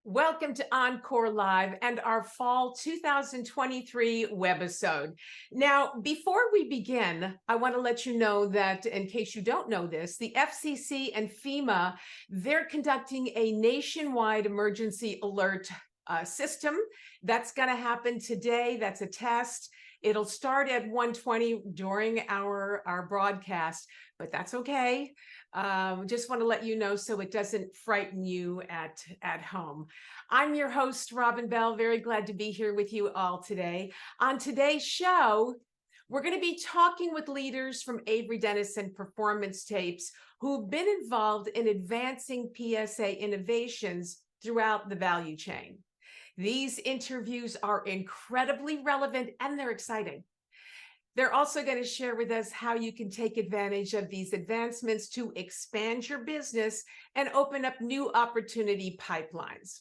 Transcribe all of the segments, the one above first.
Welcome to OnCore Live and our fall 2023 webisode. Now, before we begin, I want to let you know that in case you don't know this, the FCC and FEMA, they're conducting a nationwide emergency alert system. That's going to happen today. That's a test. It'll start at 1:20 during our broadcast, but that's okay. Just want to let you know so it doesn't frighten you at home. I'm your host, Robin Bell. Very glad to be here with you all today. On today's show, we're going to be talking with leaders from Avery Dennison Performance Tapes who've been involved in advancing PSA innovations throughout the value chain. These interviews are incredibly relevant and they're exciting. They're also going to share with us how you can take advantage of these advancements to expand your business and open up new opportunity pipelines.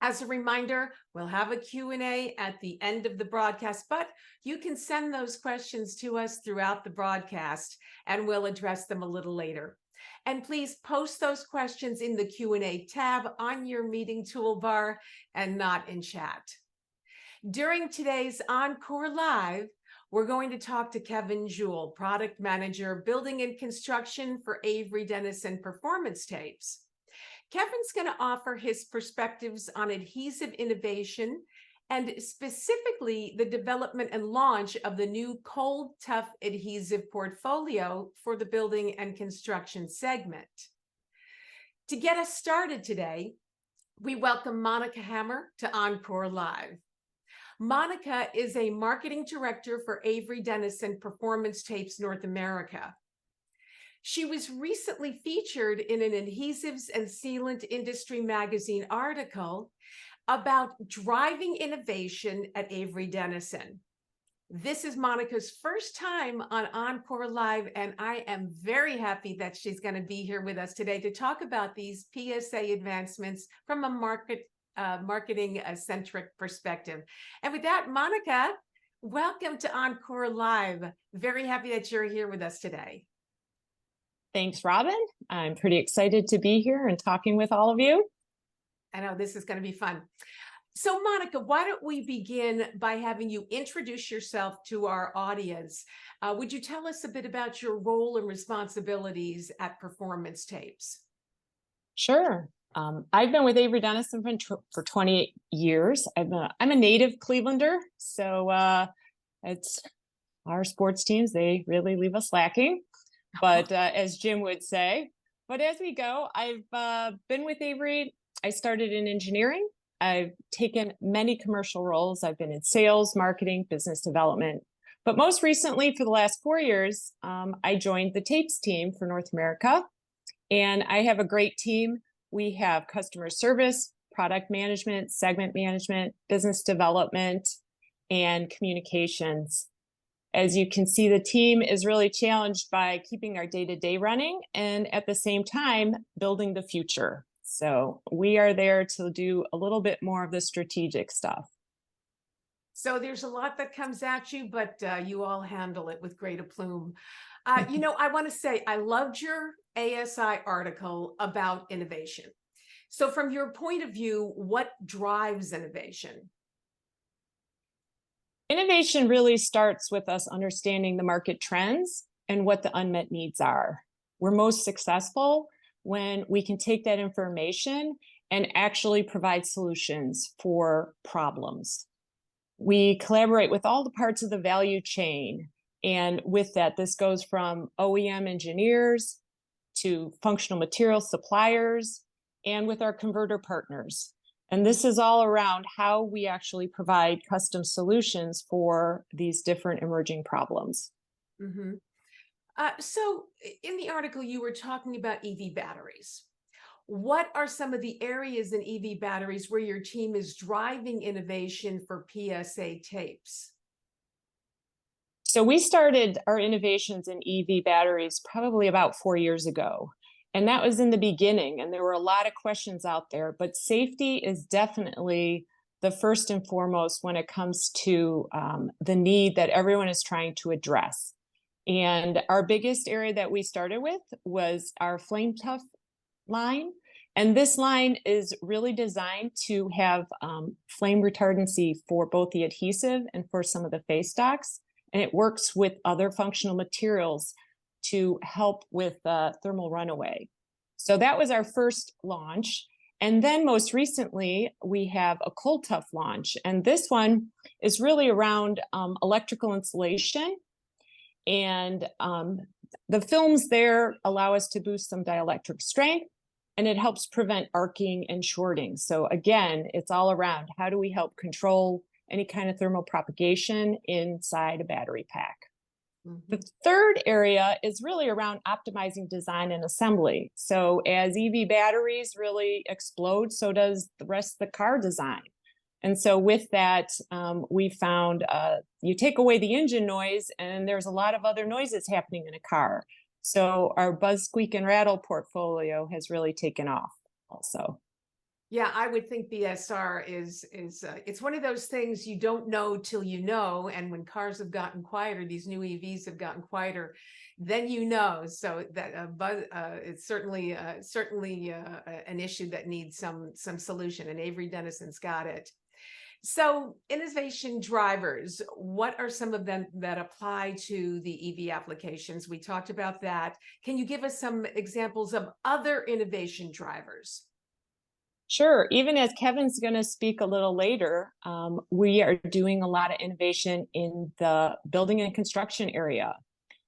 As a reminder, we'll have a Q&A at the end of the broadcast, but you can send those questions to us throughout the broadcast and we'll address them a little later. And please post those questions in the Q&A tab on your meeting toolbar and not in chat. During today's OnCore Live, we're going to talk to Kevin Jewell, Product Manager, Building and Construction for Avery Dennison Performance Tapes. Kevin's going to offer his perspectives on adhesive innovation and specifically the development and launch of the new Cold Tough adhesive portfolio for the building and construction segment. To get us started today, we welcome Monica Hammer to OnCore Live. Monica is a marketing director for Avery Dennison Performance Tapes North America. She was recently featured in an adhesives and sealant industry magazine article about driving innovation at Avery Dennison. This is Monica's first time on OnCore Live, and I am very happy that she's going to be here with us today to talk about these PSA advancements from a marketing-centric perspective. And with that, Monica, welcome to OnCore Live. Very happy that you're here with us today. Thanks, Robin. I'm pretty excited to be here and talking with all of you. I know this is going to be fun. So, Monica, why don't we begin by having you introduce yourself to our audience? Would you tell us a bit about your role and responsibilities at Performance Tapes? Sure. I've been with Avery Dennison for 28 years. I'm a native Clevelander, so it's our sports teams, they really leave us lacking. But as Jim would say, but as we go, I've been with Avery. I started in engineering. I've taken many commercial roles. I've been in sales, marketing, business development. But most recently, for the last 4 years, I joined the tapes team for North America. And I have a great team. We have customer service, product management, segment management, business development, and communications. As you can see, the team is really challenged by keeping our day-to-day running and at the same time, building the future. So we are there to do a little bit more of the strategic stuff. So there's a lot that comes at you, but you all handle it with great aplomb. You know, I want to say I loved your ASI article about innovation. So from your point of view, what drives innovation? Innovation really starts with us understanding the market trends and what the unmet needs are. We're most successful when we can take that information and actually provide solutions for problems. We collaborate with all the parts of the value chain. And with that, this goes from OEM engineers to functional material suppliers and with our converter partners. And this is all around how we actually provide custom solutions for these different emerging problems. Mm-hmm. So in the article, you were talking about EV batteries. What are some of the areas in EV batteries where your team is driving innovation for PSA tapes? So we started our innovations in EV batteries probably about 4 years ago. And that was in the beginning, and there were a lot of questions out there, but safety is definitely the first and foremost when it comes to the need that everyone is trying to address. And our biggest area that we started with was our Flame Tough line. And this line is really designed to have flame retardancy for both the adhesive and for some of the face stocks. And it works with other functional materials to help with thermal runaway. So that was our first launch. And then most recently, we have a cold tough launch. And this one is really around electrical insulation. And the films there allow us to boost some dielectric strength, and it helps prevent arcing and shorting. So again, it's all around how do we help control any kind of thermal propagation inside a battery pack. The third area is really around optimizing design and assembly. So as EV batteries really explode, so does the rest of the car design. And so with that, we found you take away the engine noise and there's a lot of other noises happening in a car. So our buzz, squeak, and rattle portfolio has really taken off also. Yeah, I would think BSR is it's one of those things you don't know till you know. And when cars have gotten quieter, these new EVs have gotten quieter, then you know. So that it's certainly an issue that needs some solution. And Avery Dennison's got it. So innovation drivers, what are some of them that apply to the EV applications? We talked about that. Can you give us some examples of other innovation drivers? Sure. Even as Kevin's going to speak a little later, we are doing a lot of innovation in the building and construction area.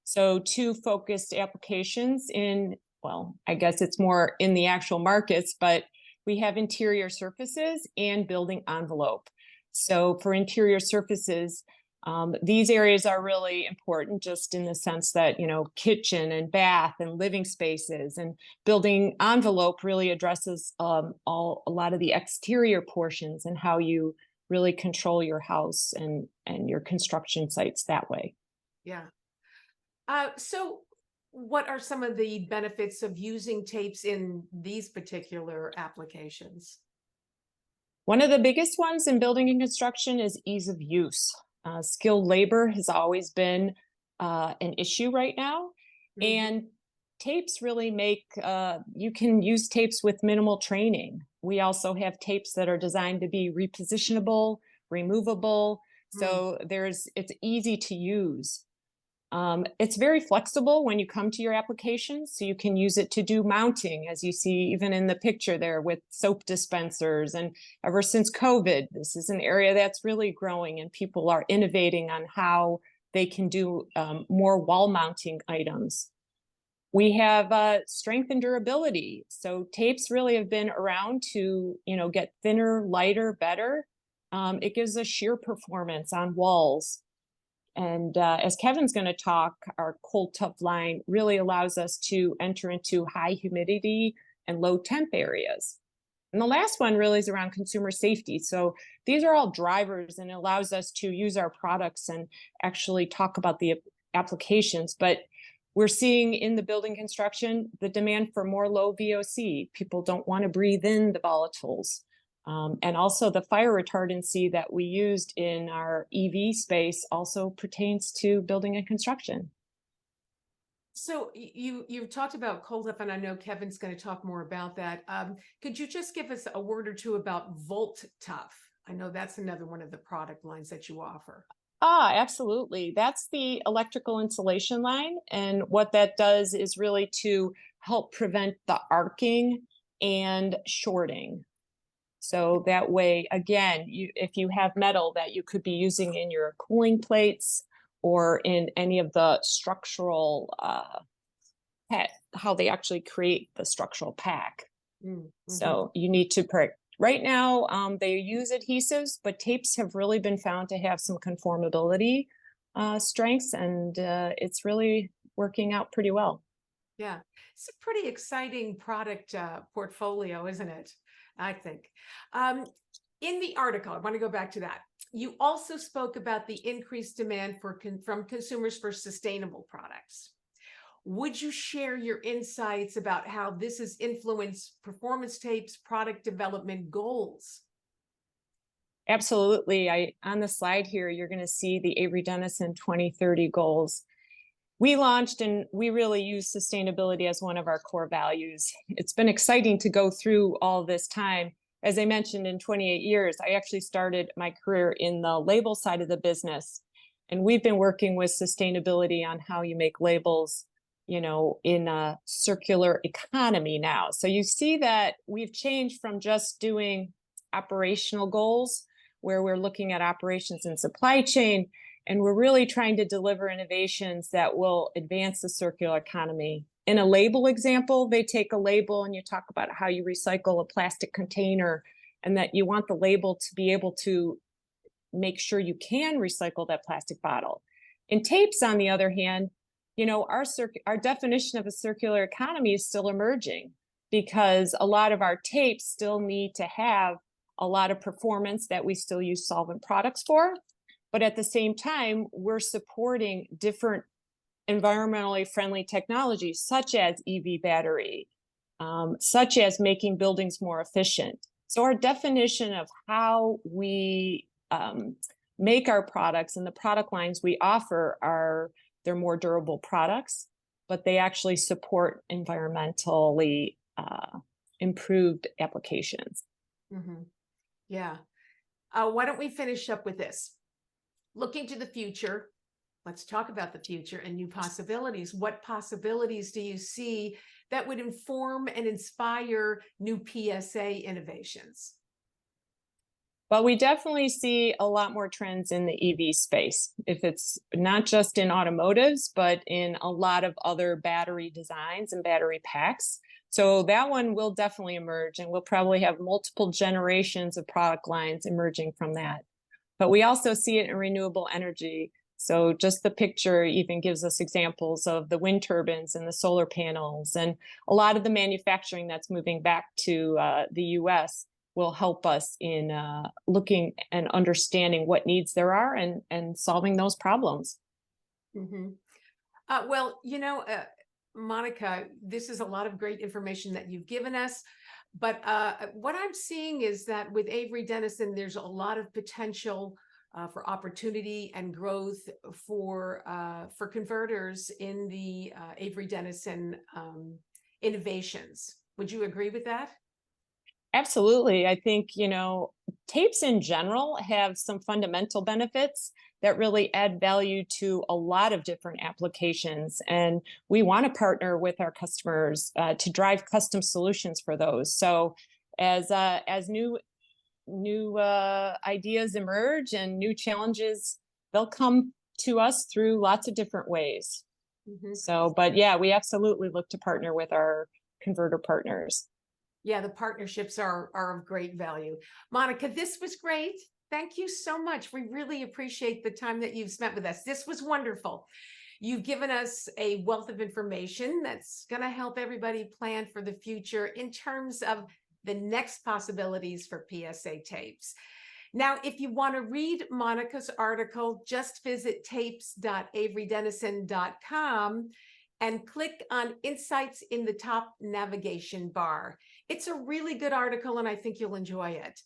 So two focused applications in, well, I guess it's more in the actual markets, but we have interior surfaces and building envelope. So for interior surfaces, these areas are really important just in the sense that, you know, kitchen and bath and living spaces, and building envelope really addresses a lot of the exterior portions and how you really control your house and your construction sites that way. Yeah. So what are some of the benefits of using tapes in these particular applications? One of the biggest ones in building and construction is ease of use. Skilled labor has always been an issue right now. And tapes really make, you can use tapes with minimal training. We also have tapes that are designed to be repositionable, removable. So it's easy to use. It's very flexible when you come to your application, so you can use it to do mounting, as you see even in the picture there with soap dispensers. And ever since COVID, this is an area that's really growing, and people are innovating on how they can do more wall mounting items. We have strength and durability. So tapes really have been around to, you know, get thinner, lighter, better. It gives us shear performance on walls. And as Kevin's going to talk, our cold tough line really allows us to enter into high humidity and low temp areas. And the last one really is around consumer safety. So these are all drivers, and it allows us to use our products and actually talk about the applications. But we're seeing in the building construction the demand for more low VOC. People don't want to breathe in the volatiles. And also the fire retardancy that we used in our EV space also pertains to building and construction. So you've talked about cold tough, and I know Kevin's going to talk more about that. Could you just give us a word or two about Volt Tough? I know that's another one of the product lines that you offer. Absolutely. That's the electrical insulation line. And what that does is really to help prevent the arcing and shorting. So that way, again, if you have metal that you could be using in your cooling plates or in any of the structural, how they actually create the structural pack. So you need to, right now, they use adhesives, but tapes have really been found to have some conformability strengths, and it's really working out pretty well. Yeah, it's a pretty exciting product portfolio, isn't it? I think. In the article, I want to go back to that. You also spoke about the increased demand from consumers for sustainable products. Would you share your insights about how this has influenced Performance Tapes product development goals? Absolutely. On the slide here, you're going to see the Avery Dennison 2030 goals. we launched and we really use sustainability as one of our core values. It's been exciting to go through all this time. As I mentioned, in 28 years, I actually started my career in the label side of the business. And we've been working with sustainability on how you make labels, in a circular economy now. So you see that we've changed from just doing operational goals, where we're looking at operations and supply chain, and we're really trying to deliver innovations that will advance the circular economy. In a label example, they take a label and you talk about how you recycle a plastic container, and that you want the label to be able to make sure you can recycle that plastic bottle. In tapes, on the other hand, our definition of a circular economy is still emerging, because a lot of our tapes still need to have a lot of performance that we still use solvent products for. But at the same time, we're supporting different environmentally friendly technologies, such as EV battery, such as making buildings more efficient. So our definition of how we make our products and the product lines we offer they're more durable products, but they actually support environmentally improved applications. Mm-hmm. Yeah. Why don't we finish up with this? Looking to the future, let's talk about the future and new possibilities. What possibilities do you see that would inform and inspire new PSA innovations? But we definitely see a lot more trends in the EV space, if it's not just in automotives, but in a lot of other battery designs and battery packs. So that one will definitely emerge, and we'll probably have multiple generations of product lines emerging from that. But we also see it in renewable energy. So just the picture even gives us examples of the wind turbines and the solar panels, and a lot of the manufacturing that's moving back to the US will help us in looking and understanding what needs there are and solving those problems. Mm-hmm. Monica, this is a lot of great information that you've given us. But what I'm seeing is that with Avery Dennison, there's a lot of potential for opportunity and growth for converters in the Avery Dennison innovations. Would you agree with that? Absolutely. I think, tapes in general have some fundamental benefits that really add value to a lot of different applications. And we want to partner with our customers to drive custom solutions for those. So as new ideas emerge and new challenges, they'll come to us through lots of different ways. Mm-hmm. So, but yeah, we absolutely look to partner with our converter partners. Yeah, the partnerships are of great value. Monica, this was great. Thank you so much. We really appreciate the time that you've spent with us. This was wonderful. You've given us a wealth of information that's going to help everybody plan for the future in terms of the next possibilities for PSA tapes. Now, if you want to read Monica's article, just visit tapes.averydennison.com and click on Insights in the top navigation bar. It's a really good article, and I think you'll enjoy it.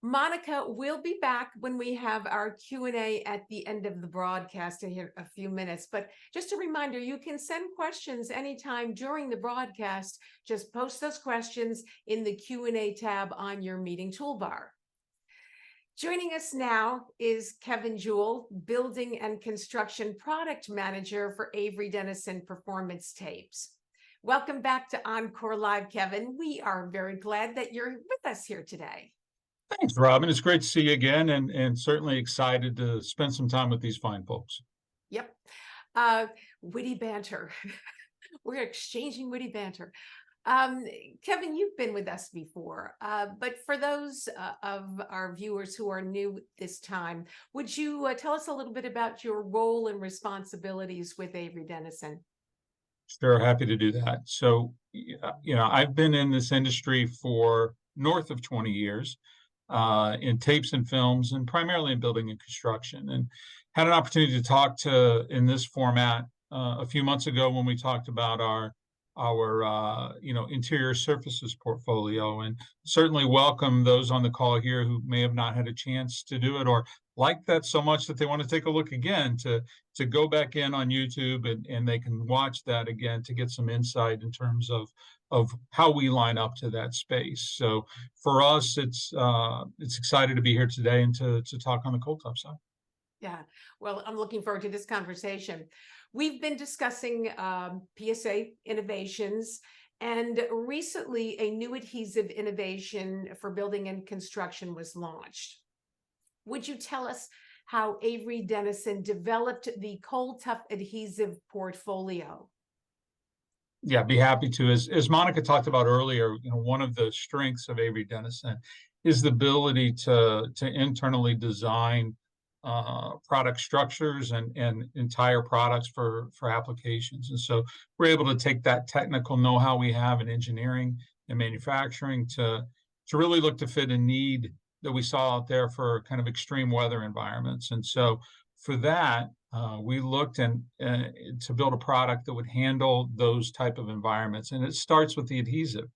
Monica will be back when we have our Q&A at the end of the broadcast in a few minutes. But just a reminder, you can send questions anytime during the broadcast. Just post those questions in the Q&A tab on your meeting toolbar. Joining us now is Kevin Jewell, Building and Construction Product Manager for Avery Dennison Performance Tapes. Welcome back to OnCore Live, Kevin. We are very glad that you're with us here today. Thanks, Robin. It's great to see you again, and certainly excited to spend some time with these fine folks. Yep. Witty banter. We're exchanging witty banter. Kevin, you've been with us before, but for those of our viewers who are new this time, would you tell us a little bit about your role and responsibilities with Avery Dennison? Sure, happy to do that. So, I've been in this industry for north of 20 years in tapes and films, and primarily in building and construction, and had an opportunity to talk in this format a few months ago when we talked about our interior surfaces portfolio, and certainly welcome those on the call here who may have not had a chance to do it, or like that so much that they want to take a look again, to go back in on YouTube, and they can watch that again to get some insight in terms of how we line up to that space. So for us, it's excited to be here today and to talk on the cold top side. Yeah, well, I'm looking forward to this conversation. We've been discussing PSA innovations, and recently a new adhesive innovation for building and construction was launched. Would you tell us how Avery Dennison developed the Cold Tough adhesive portfolio? Yeah, be happy to. As Monica talked about earlier, one of the strengths of Avery Dennison is the ability to internally design product structures and entire products for applications. And so we're able to take that technical know-how we have in engineering and manufacturing to really look to fit a need that we saw out there for kind of extreme weather environments. And so for that, we looked to build a product that would handle those type of environments. And it starts with the adhesive.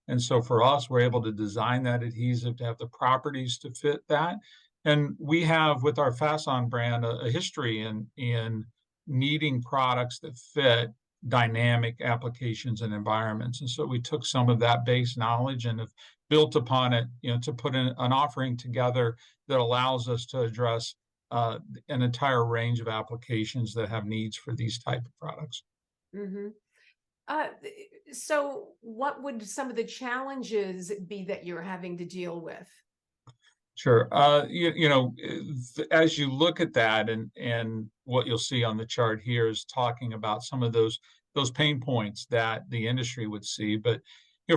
And so for us, we're able to design that adhesive to have the properties to fit that. And we have, with our Fason brand, a history in needing products that fit dynamic applications and environments. And so we took some of that base knowledge and have built upon it, to put an offering together that allows us to address an entire range of applications that have needs for these type of products. Mm-hmm. So what would some of the challenges be that you're having to deal with? Sure. As you look at that, and what you'll see on the chart here is talking about some of those pain points that the industry would see. But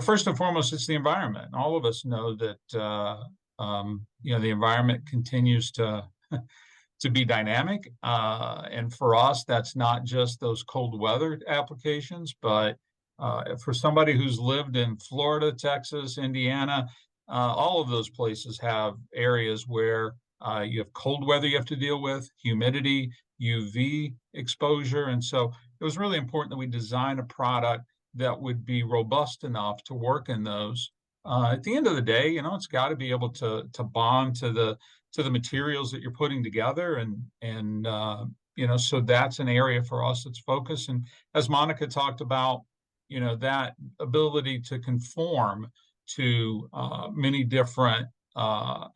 first and foremost, it's the environment. All of us know that the environment continues to to be dynamic, and for us, that's not just those cold weather applications, but for somebody who's lived in Florida, Texas, Indiana. All of those places have areas where you have cold weather you have to deal with, humidity, UV exposure. And so it was really important that we design a product that would be robust enough to work in those. At the end of the day, it's got to be able to bond to the materials that you're putting together. And so that's an area for us that's focused. And as Monica talked about, that ability to conform to many different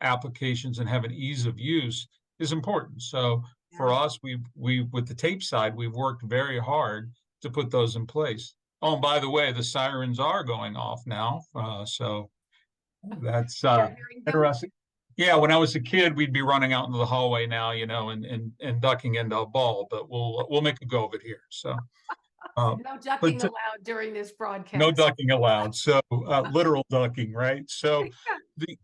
applications and have an ease of use is important. So for us, we with the tape side, we've worked very hard to put those in place. Oh, and by the way, the sirens are going off now, so that's interesting. Yeah, when I was a kid, we'd be running out into the hallway now, and ducking into a ball, but we'll make a go of it here. So. No ducking allowed during this broadcast. No ducking allowed. So literal ducking, right? So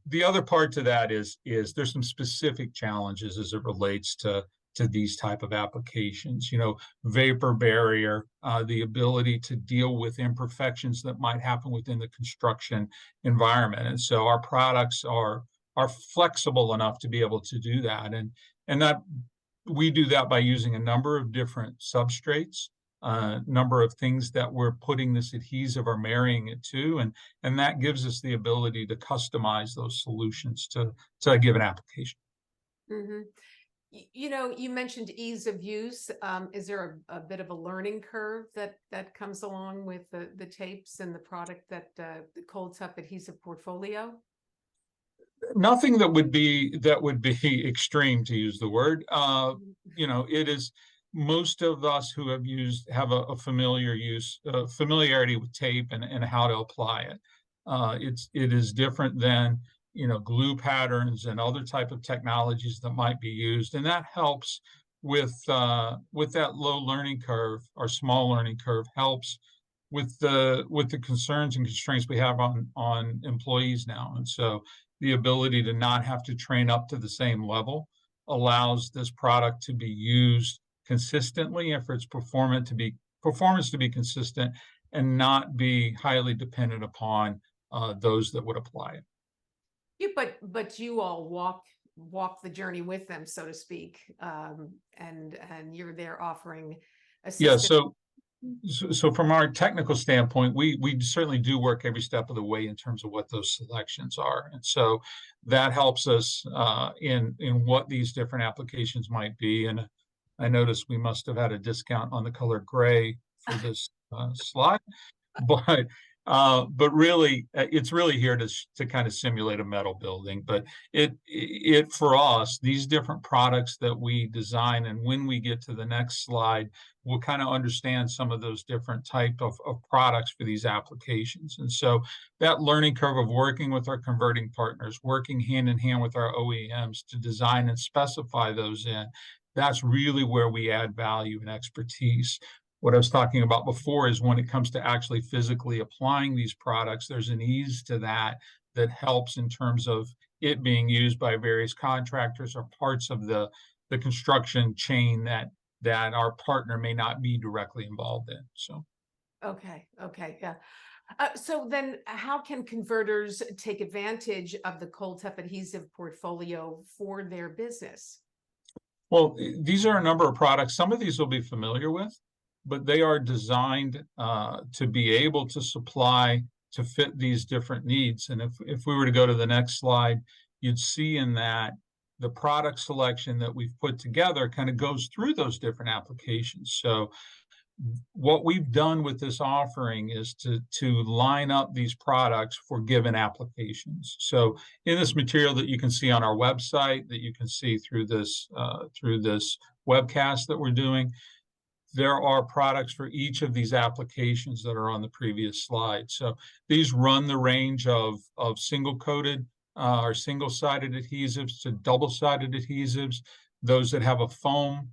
the other part to that is there's some specific challenges as it relates to these type of applications. Vapor barrier, the ability to deal with imperfections that might happen within the construction environment. And so our products are flexible enough to be able to do that. And that we do that by using a number of different substrates. Number of things that we're putting this adhesive or marrying it to, and that gives us the ability to customize those solutions to a given application. Mm-hmm. You mentioned ease of use. Is there a bit of a learning curve that comes along with the tapes and the product that the Cold Tough adhesive portfolio? Nothing that would be extreme, to use the word. It is. Most of us who have a familiarity with tape and how to apply it. It is different than glue patterns and other type of technologies that might be used, and that helps with that low learning curve or small learning curve. Helps with the concerns and constraints we have on employees now, and so the ability to not have to train up to the same level allows this product to be used consistently, and for its performance to be consistent and not be highly dependent upon those that would apply it. Yeah, but you all walk the journey with them, so to speak, and you're there offering assistance. Yeah, so from our technical standpoint, we certainly do work every step of the way in terms of what those selections are. And so that helps us in what these different applications might be. And I noticed we must have had a discount on the color gray for this slide, but really, it's really here to kind of simulate a metal building. But it for us, these different products that we design, and when we get to the next slide, we'll kind of understand some of those different type of products for these applications. And so that learning curve of working with our converting partners, working hand in hand with our OEMs to design and specify those in, that's really where we add value and expertise. What I was talking about before is when it comes to actually physically applying these products, there's an ease to that that helps in terms of it being used by various contractors or parts of the construction chain that our partner may not be directly involved in. So, okay, yeah. So then how can converters take advantage of the cold tough adhesive portfolio for their business? well, these are a number of products. Some of these will be familiar with, but they are designed to be able to supply to fit these different needs. And if we were to go to the next slide, you'd see in that the product selection that we've put together kind of goes through those different applications. So what we've done with this offering is to line up these products for given applications. So in this material that you can see on our website, that you can see through this webcast that we're doing, there are products for each of these applications that are on the previous slide. So these run the range of single-coated or single-sided adhesives to double-sided adhesives, those that have a foam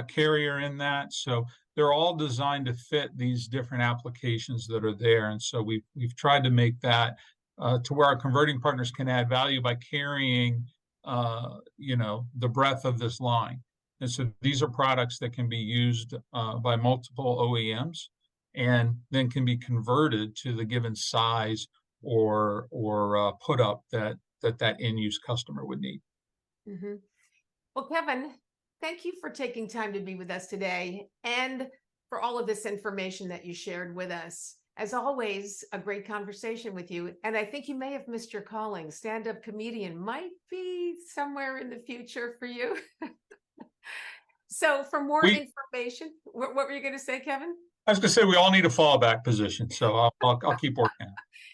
carrier in that. So they're all designed to fit these different applications that are there. And so we've tried to make that to where our converting partners can add value by carrying the breadth of this line. And so these are products that can be used by multiple OEMs and then can be converted to the given size or put up that end use customer would need. Mm-hmm. Well, Kevin, thank you for taking time to be with us today and for all of this information that you shared with us. As always, a great conversation with you. And I think you may have missed your calling. Stand-up comedian might be somewhere in the future for you. So for more information, what were you going to say, Kevin? I was going to say we all need a fallback position, so I'll keep working.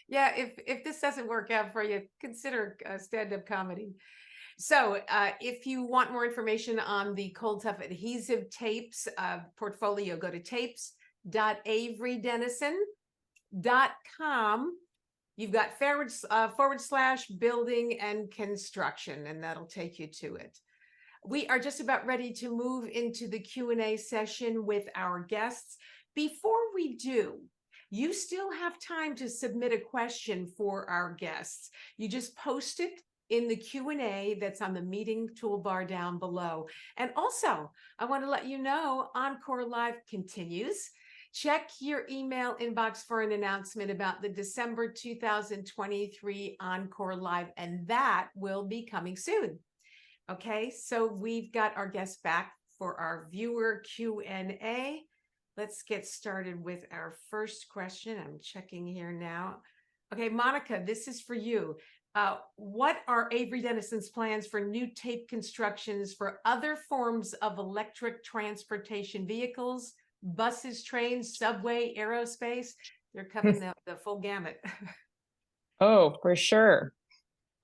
Yeah, if this doesn't work out for you, consider stand-up comedy. So if you want more information on the Cold Tough Adhesive Tapes portfolio, go to tapes.averydennison.com. You've got / building and construction, and that'll take you to it. We are just about ready to move into the Q&A session with our guests. Before we do, you still have time to submit a question for our guests. You just post it in the Q&A that's on the meeting toolbar down below. And also, I want to let you know OnCore Live continues. Check your email inbox for an announcement about the December 2023 OnCore Live, and that will be coming soon. Okay, so we've got our guests back for our viewer Q&A. Let's get started with our first question. I'm checking here now. Okay, Monica, this is for you. What are Avery Dennison's plans for new tape constructions for other forms of electric transportation vehicles, buses, trains, subway, aerospace? They're covering the full gamut. Oh, for sure.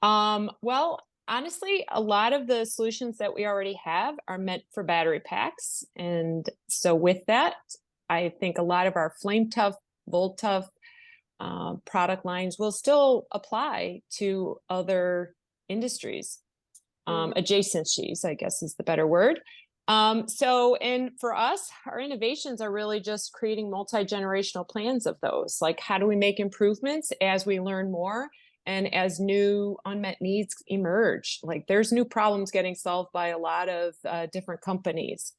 Well, honestly, a lot of the solutions that we already have are meant for battery packs. And so with that, I think a lot of our flame tough, volt tough product lines will still apply to other industries. Adjacencies, I guess is the better word. And for us, our innovations are really just creating multi-generational plans of those. Like, how do we make improvements as we learn more and as new unmet needs emerge? Like, there's new problems getting solved by a lot of different companies.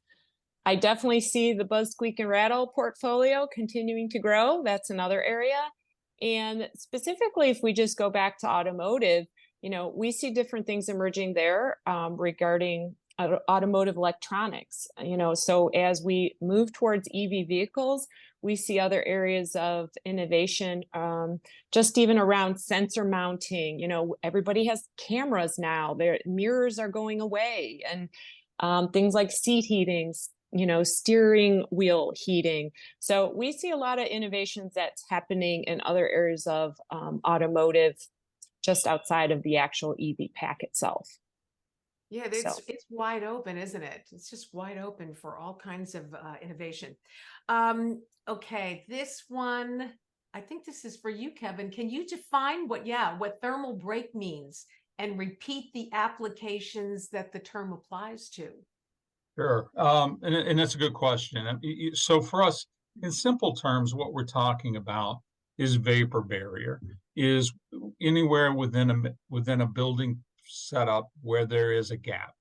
I definitely see the Buzz, Squeak, and Rattle portfolio continuing to grow. That's another area. And specifically, if we just go back to automotive, we see different things emerging there regarding automotive electronics. So as we move towards EV vehicles, we see other areas of innovation, just even around sensor mounting. Everybody has cameras now. Their mirrors are going away, and things like seat heatings, steering wheel heating. So we see a lot of innovations that's happening in other areas of automotive, just outside of the actual EV pack itself. Yeah, So it's wide open, isn't it? It's just wide open for all kinds of innovation. Okay, this one, I think this is for you, Kevin. Can you define what thermal break means and repeat the applications that the term applies to? Sure. And that's a good question. So for us, in simple terms, what we're talking about is vapor barrier, is anywhere within a building setup where there is a gap.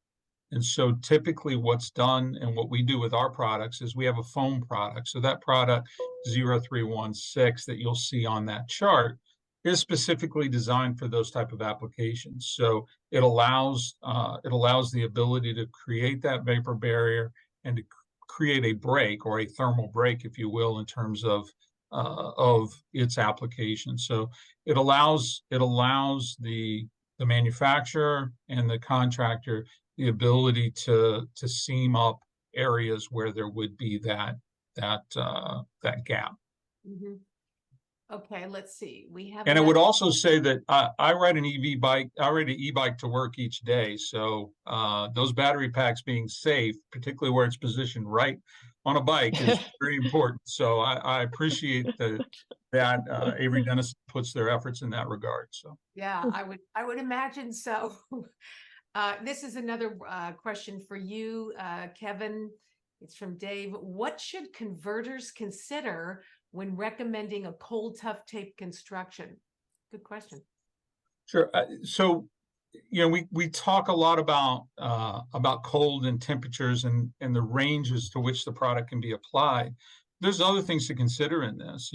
And so typically what's done and what we do with our products is we have a foam product. So that product 0316 that you'll see on that chart is specifically designed for those type of applications. So it allows the ability to create that vapor barrier and to create a break, or a thermal break, if you will, in terms of its application. So it allows the manufacturer and the contractor the ability to seam up areas where there would be that gap. Mm-hmm. Okay, let's see. We have And I would also say that I ride an EV bike. I ride an e-bike to work each day. So those battery packs being safe, particularly where it's positioned right on a bike, is very important. So I appreciate that Avery Dennison puts their efforts in that regard. So yeah, I would imagine so. This is another question for you, Kevin. It's from Dave. What should converters consider when recommending a cold tough tape construction? Good question. Sure. So, we talk a lot about cold and temperatures and the ranges to which the product can be applied. There's other things to consider in this.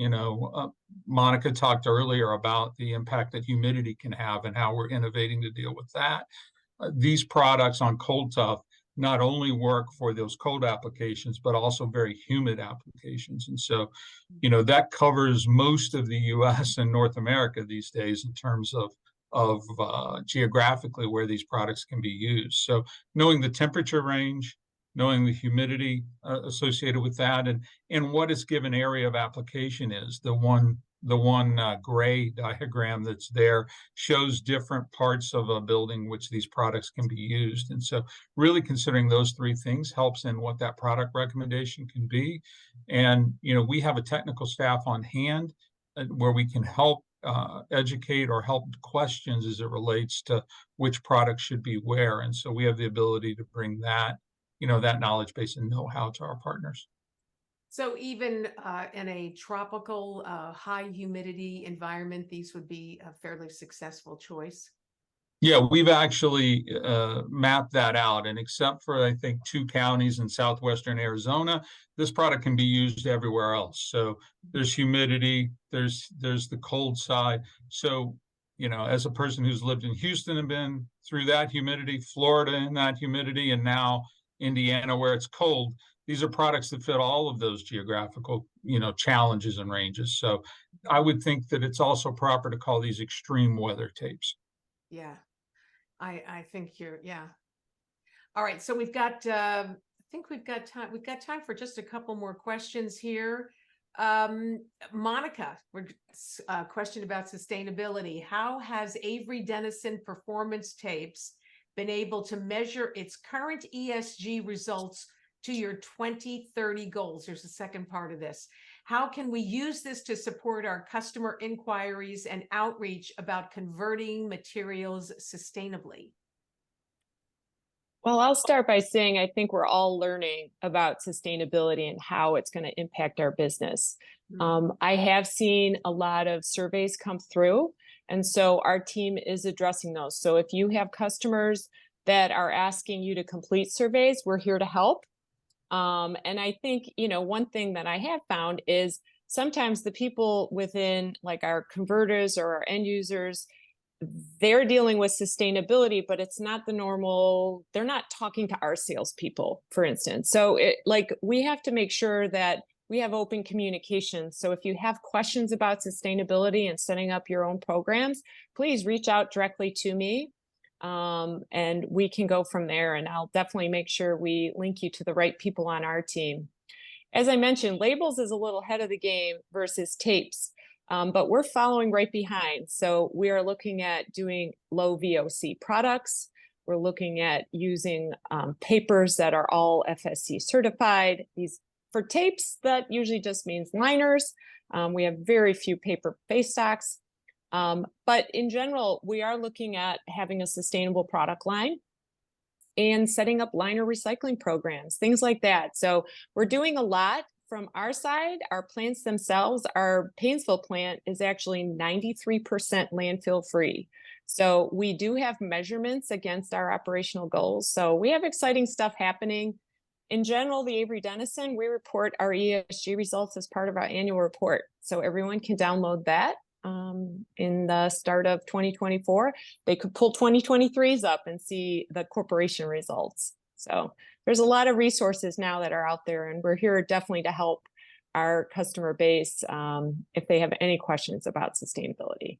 Monica talked earlier about the impact that humidity can have and how we're innovating to deal with that. These products on cold tough not only work for those cold applications, but also very humid applications. And so, that covers most of the US and North America these days in terms of geographically where these products can be used. So knowing the temperature range, knowing the humidity associated with that, and what its given area of application is. The one gray diagram that's there shows different parts of a building which these products can be used. And so really considering those three things helps in what that product recommendation can be. And, we have a technical staff on hand where we can help educate or help questions as it relates to which product should be where. And so we have the ability to bring that, that knowledge base and know-how to our partners. So even in a tropical, high humidity environment, these would be a fairly successful choice. Yeah, we've actually mapped that out, and except for I think 2 counties in southwestern Arizona, this product can be used everywhere else. So there's humidity, there's the cold side. So, as a person who's lived in Houston and been through that humidity, Florida in that humidity, and now Indiana where it's cold, these are products that fit all of those geographical, challenges and ranges. So I would think that it's also proper to call these extreme weather tapes. Yeah, I think yeah. All right, so we've got, I think we've got time for just a couple more questions here. Monica, a question about sustainability. How has Avery Dennison Performance Tapes been able to measure its current ESG results to your 2030 goals? There's a second part of this. How can we use this to support our customer inquiries and outreach about converting materials sustainably? Well, I'll start by saying I think we're all learning about sustainability and how it's going to impact our business. I have seen a lot of surveys come through, and so our team is addressing those. So if you have customers that are asking you to complete surveys, we're here to help. And I think, one thing that I have found is sometimes the people within like our converters or our end users, they're dealing with sustainability, but it's not the normal, they're not talking to our salespeople, for instance. So we have to make sure that we have open communication. So if you have questions about sustainability and setting up your own programs, please reach out directly to me. And we can go from there, and I'll definitely make sure we link you to the right people on our team. As I mentioned, labels is a little ahead of the game versus tapes. But we're following right behind. So we are looking at doing low VOC products. We're looking at using papers that are all FSC certified. For tapes, that usually just means liners. We have very few paper face stocks. But in general, we are looking at having a sustainable product line and setting up liner recycling programs, things like that. So we're doing a lot. From our side, our plants themselves, our Painesville plant is actually 93% landfill free. So we do have measurements against our operational goals. So we have exciting stuff happening. In general, the Avery Dennison, we report our ESG results as part of our annual report. So everyone can download that in the start of 2024. They could pull 2023s up and see the corporation results. So there's a lot of resources now that are out there, and we're here definitely to help our customer base if they have any questions about sustainability.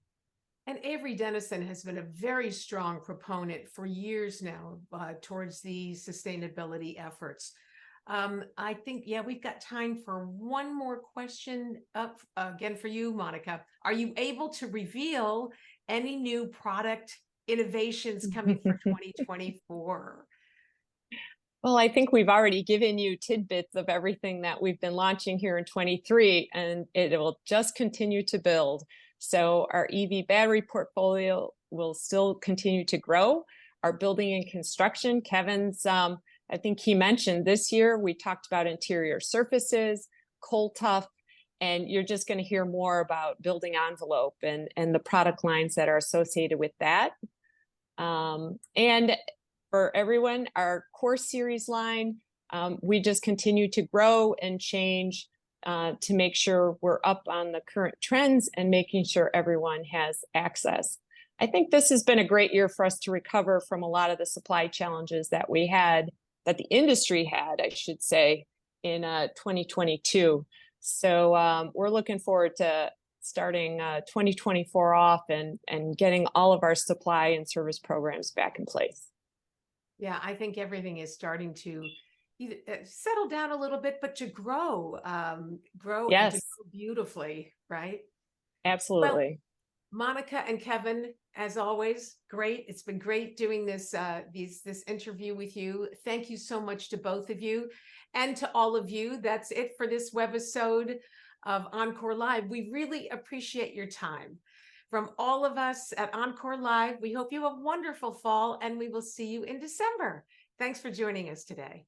And Avery Dennison has been a very strong proponent for years now towards the sustainability efforts. I think, yeah, we've got time for one more question up again for you, Monica. Are you able to reveal any new product innovations coming for 2024? Well, I think we've already given you tidbits of everything that we've been launching here in 23, and it will just continue to build. So our EV battery portfolio will still continue to grow. Our building and construction, Kevin's, I think he mentioned this year, we talked about interior surfaces, cold tough, and you're just going to hear more about building envelope and the product lines that are associated with that. And for everyone, our core series line, we just continue to grow and change to make sure we're up on the current trends and making sure everyone has access. I think this has been a great year for us to recover from a lot of the supply challenges that we had, that the industry had, I should say, in 2022. So we're looking forward to starting 2024 off and getting all of our supply and service programs back in place. Yeah, I think everything is starting to either settle down a little bit, but to grow, Yes. and to grow beautifully, right? Absolutely. Well, Monica and Kevin, as always, great. It's been great doing this this interview with you. Thank you so much to both of you, and to all of you. That's it for this webisode of OnCore Live. We really appreciate your time. From all of us at OnCore Live, we hope you have a wonderful fall, and we will see you in December. Thanks for joining us today.